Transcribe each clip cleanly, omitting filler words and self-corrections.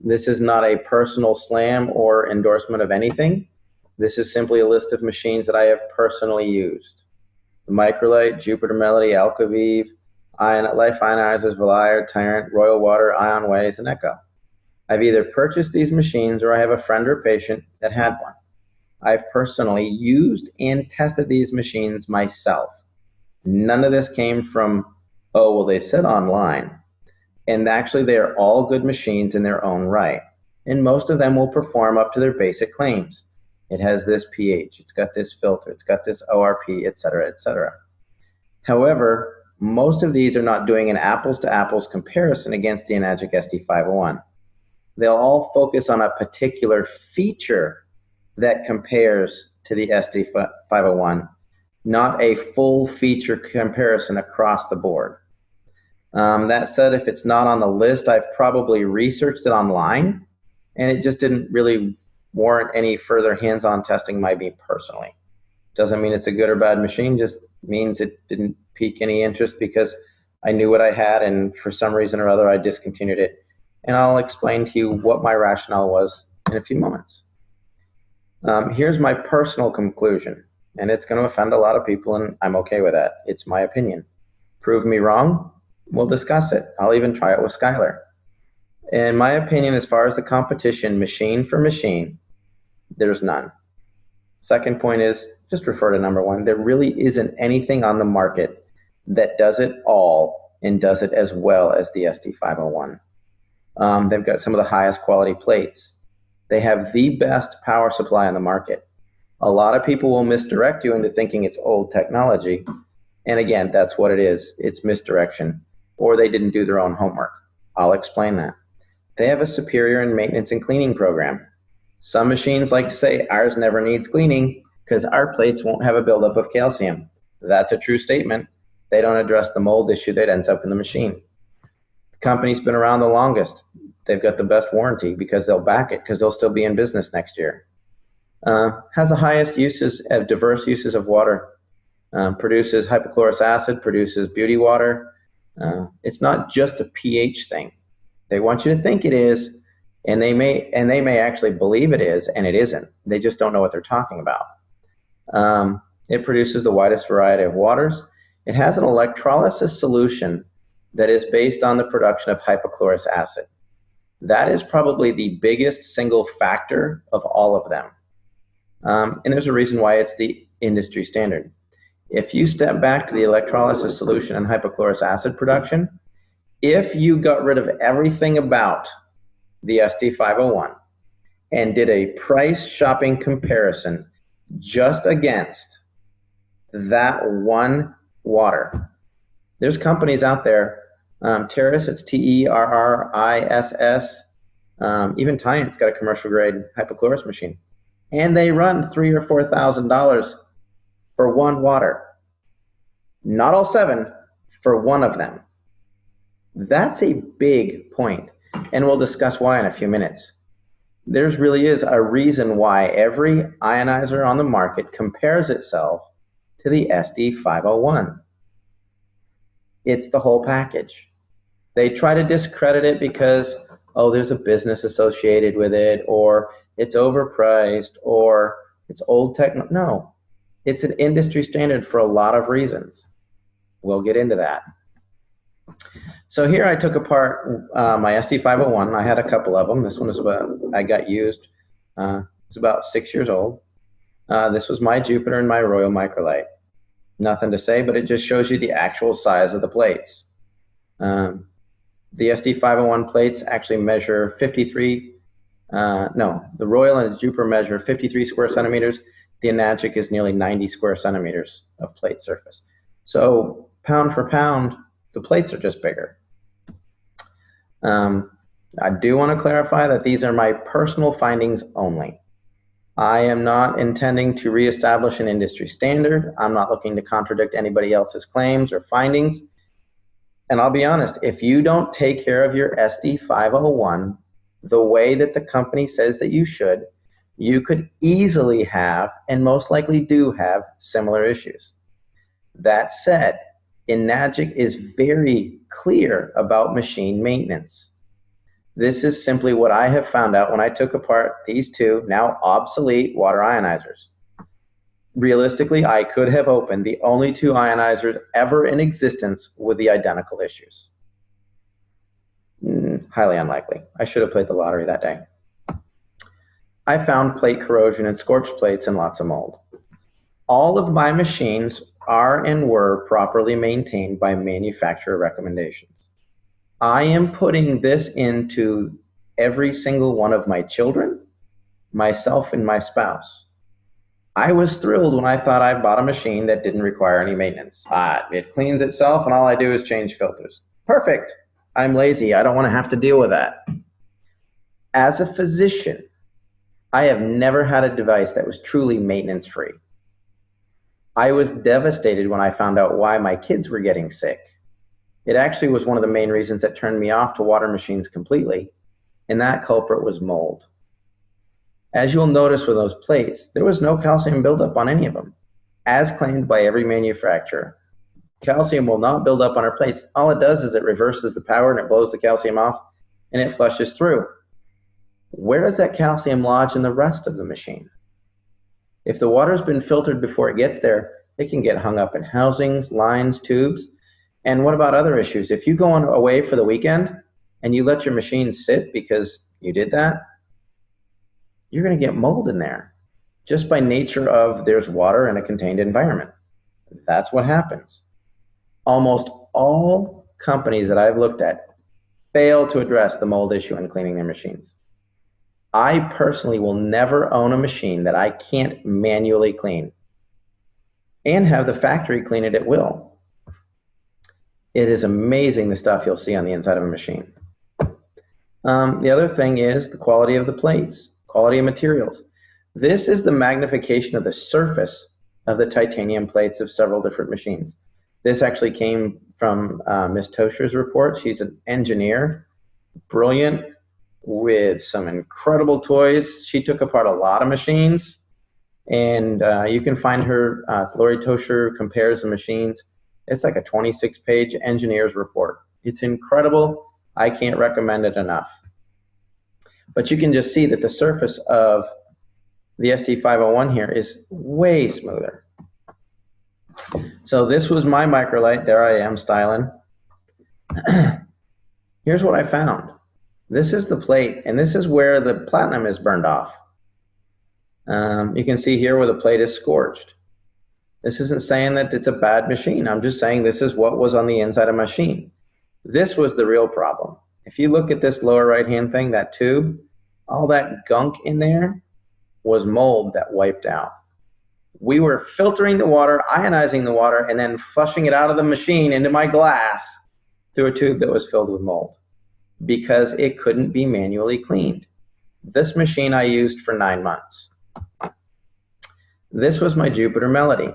This is not a personal slam or endorsement of anything. This is simply a list of machines that I have personally used. The Microlite, Jupiter Melody, Alcavive, Life Ionizers, Valire, Tyrant, Royal Water, IonWays, and Echo. I've either purchased these machines or I have a friend or patient that had one. I've personally used and tested these machines myself. None of this came from, oh, well, they said online. And actually, they are all good machines in their own right. And most of them will perform up to their basic claims. It has this pH, it's got this filter, it's got this ORP, et cetera, et cetera. However, most of these are not doing an apples to apples comparison against the Enagic SD501. They'll all focus on a particular feature that compares to the SD501, not a full feature comparison across the board. That said, if it's not on the list, I've probably researched it online, and it just didn't really warrant any further hands-on testing by me personally. Doesn't mean it's a good or bad machine, just means it didn't pique any interest because I knew what I had, and for some reason or other, I discontinued it. And I'll explain to you what my rationale was in a few moments. Here's my personal conclusion, and it's going to offend a lot of people, and I'm okay with that. It's my opinion. Prove me wrong, we'll discuss it. I'll even try it with Skylar. In my opinion, as far as the competition, machine for machine, there's none. Second point is, just refer to number one, there really isn't anything on the market that does it all and does it as well as the SD501. They've got some of the highest quality plates. They have the best power supply on the market. A lot of people will misdirect you into thinking it's old technology. And again, that's what it is. It's misdirection. Or they didn't do their own homework. I'll explain that. They have a superior in maintenance and cleaning program. Some machines like to say ours never needs cleaning because our plates won't have a buildup of calcium. That's a true statement. They don't address the mold issue that ends up in the machine. The company's been around the longest. They've got the best warranty because they'll back it because they'll still be in business next year. Has the highest uses of diverse uses of water. Produces hypochlorous acid, produces beauty water. It's not just a pH thing. They want you to think it is, and they may actually believe it is, and it isn't. They just don't know what they're talking about. It produces the widest variety of waters. It has an electrolysis solution that is based on the production of hypochlorous acid. That is probably the biggest single factor of all of them. And there's a reason why it's the industry standard. If you step back to the electrolysis solution and hypochlorous acid production, if you got rid of everything about the SD501 and did a price shopping comparison just against that one water, there's companies out there, Terris, it's Terriss, even Tyant's got a commercial grade hypochlorous machine, and they run $3,000 or $4,000 for one water. Not all seven, for one of them. That's a big point, and we'll discuss why in a few minutes. There's really is a reason why every ionizer on the market compares itself to the SD501. It's the whole package. They try to discredit it because, oh, there's a business associated with it, or it's overpriced, or it's old tech. No, it's an industry standard for a lot of reasons. We'll get into that. So here I took apart my SD501. I had a couple of them. This one is I got used. It's about 6 years old. This was my Jupiter and my Royal Microlite. Nothing to say, but it just shows you the actual size of the plates. The SD501 plates actually measure 53, the Royal and the Jupiter measure 53 square centimeters. The Enagic is nearly 90 square centimeters of plate surface. So pound for pound, the plates are just bigger. I do want to clarify that these are my personal findings only. I am not intending to reestablish an industry standard. I'm not looking to contradict anybody else's claims or findings. And I'll be honest, if you don't take care of your SD501 the way that the company says that you should, you could easily have, and most likely do have, similar issues. That said, Enagic is very clear about machine maintenance. This is simply what I have found out when I took apart these two now obsolete water ionizers. Realistically, I could have opened the only two ionizers ever in existence with the identical issues. Highly unlikely. I should have played the lottery that day. I found plate corrosion and scorched plates and lots of mold. All of my machines are and were properly maintained by manufacturer recommendations. I am putting this into every single one of my children, myself, and my spouse. I was thrilled when I thought I bought a machine that didn't require any maintenance. It cleans itself and all I do is change filters. Perfect. I'm lazy. I don't want to have to deal with that. As a physician, I have never had a device that was truly maintenance free. I was devastated when I found out why my kids were getting sick. It actually was one of the main reasons that turned me off to water machines completely, and that culprit was mold. As you'll notice with those plates, there was no calcium buildup on any of them, as claimed by every manufacturer. Calcium will not build up on our plates. All it does is it reverses the power and it blows the calcium off and it flushes through. Where does that calcium lodge in the rest of the machine? If the water's been filtered before it gets there, it can get hung up in housings, lines, tubes. And what about other issues? If you go away for the weekend and you let your machine sit because you did that, you're going to get mold in there just by nature of there's water in a contained environment. That's what happens. Almost all companies that I've looked at fail to address the mold issue in cleaning their machines. I personally will never own a machine that I can't manually clean and have the factory clean it at will. It is amazing the stuff you'll see on the inside of a machine. The other thing is the quality of the plates, quality of materials. This is the magnification of the surface of the titanium plates of several different machines. This actually came from Ms. Tosher's report. She's an engineer, brilliant, with some incredible toys. She took apart a lot of machines, and you can find her, Lori Tosher Compares the Machines. It's like a 26-page engineer's report. It's incredible. I can't recommend it enough. But you can just see that the surface of the ST501 here is way smoother. So this was my Microlite. There I am styling. Here's what I found. This is the plate, and this is where the platinum is burned off. You can see here where the plate is scorched. This isn't saying that it's a bad machine. I'm just saying this is what was on the inside of my machine. This was the real problem. If you look at this lower right-hand thing, that tube, all that gunk in there was mold that wiped out. We were filtering the water, ionizing the water, and then flushing it out of the machine into my glass through a tube that was filled with mold because it couldn't be manually cleaned. This machine I used for 9 months. This was my Jupiter Melody.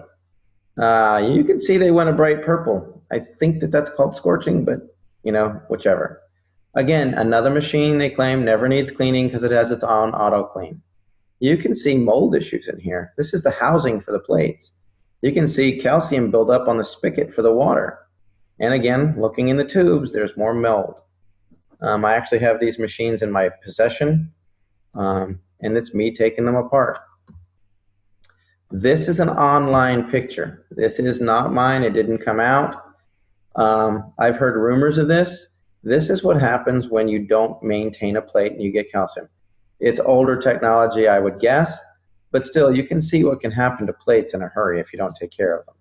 You can see they went a bright purple. I think that that's called scorching, but you know, whichever. Again, another machine they claim never needs cleaning because it has its own auto clean. You can see mold issues in here. This is the housing for the plates. You can see calcium build up on the spigot for the water. And again, looking in the tubes, there's more mold. I actually have these machines in my possession, and it's me taking them apart. This is an online picture. This is not mine. It didn't come out. I've heard rumors of this. This is what happens when you don't maintain a plate and you get calcium. It's older technology, I would guess, but still you can see what can happen to plates in a hurry if you don't take care of them.